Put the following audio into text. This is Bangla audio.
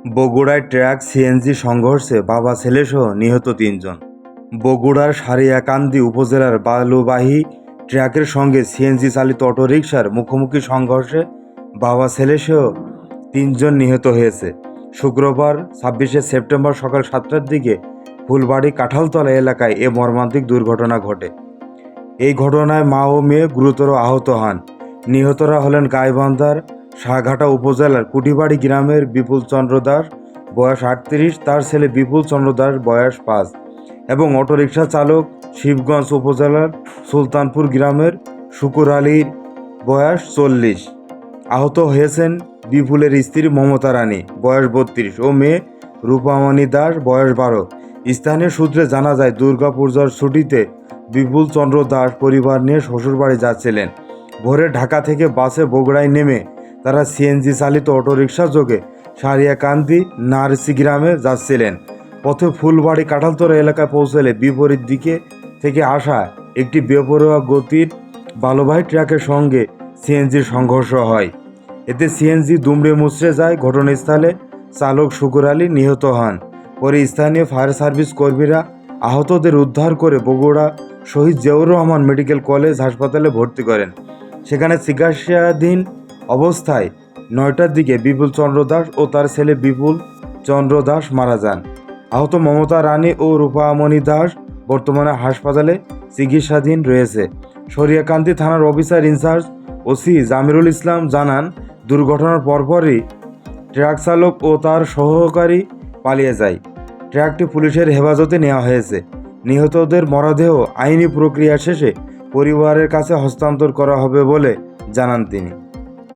বগুড়ায় ট্রাক সিএনজি সংঘর্ষে বাবা ছেলেসহ নিহত ৩ জন। বগুড়ার সারিয়াকান্দি উপজেলার বালুবাহী ট্রাকের সঙ্গে সিএনজি চালিত অটোরিকশার মুখোমুখি সংঘর্ষে বাবা ছেলেসহ ৩ জন নিহত হয়েছে। শুক্রবার ২৬শে সেপ্টেম্বর সকাল ৭টার দিকে ফুলবাড়ি কাঁঠালতলা এলাকায় এ মর্মান্তিক দুর্ঘটনা ঘটে। এই ঘটনায় মা ও মেয়ে গুরুতর আহত হন। নিহতরা হলেন গাইবান্ধার শাহঘাটা উপজেলার কুটিবাড়ি গ্রামের বিপুল চন্দ্র দাস, বয়স ৩৮, তার ছেলে বিপুল চন্দ্র দাস, বয়স ৫, এবং অটোরিকশা চালক শিবগঞ্জ উপজেলার সুলতানপুর গ্রামের শুকুর আলীর, বয়স ৪০। আহত হয়েছেন বিপুলের স্ত্রী মমতা রানী, বয়স ৩২, ও মেয়ে রূপামণি দাস, বয়স ১২। স্থানীয় সূত্রে জানা যায়, দুর্গাপূজার ছুটিতে বিপুল চন্দ্র দাস পরিবার নিয়ে শ্বশুরবাড়ি যাচ্ছিলেন। ভোরে ঢাকা থেকে বাসে বগুড়ায় নেমে তারা সিএনজি চালিত অটোরিকশা যোগে সারিয়াকান্দি নারসি গ্রামে যাচ্ছিলেন। পথে ফুলবাড়ি কাঁঠালতলা এলাকায় পৌঁছলে বিপরীত দিকে থেকে আসা একটি বেপরোয়া গতির বালুবাহী ট্রাকের সঙ্গে সিএনজির সংঘর্ষ হয়। এতে সিএনজি দুমড়ে মুচড়ে যায়। ঘটনাস্থলে চালক শুকুর আলী নিহত হন। পরে স্থানীয় ফায়ার সার্ভিস কর্মীরা আহতদের উদ্ধার করে বগুড়া শহীদ জিয়াউর রহমান মেডিকেল কলেজ হাসপাতালে ভর্তি করেন। সেখানে চিকিৎসাধীন অবস্থায় ৯টার দিকে বিপুল চন্দ্র দাস ও তার ছেলে বিপুল চন্দ্র দাস মারা যান। আহত মমতা রানী ও রূপামণি দাস বর্তমানে হাসপাতালে চিকিৎসাধীন রয়েছে। সারিয়াকান্দি থানার অফিসার ইনচার্জ ওসি জামিরুল ইসলাম জানান, দুর্ঘটনার পরপরই ট্রাক চালক ও তার সহকারী পালিয়ে যায়। ট্রাকটি পুলিশের হেফাজতে নেওয়া হয়েছে। নিহতদের মরদেহ আইনি প্রক্রিয়া শেষে পরিবারের কাছে হস্তান্তর করা হবে বলে জানান তিনি।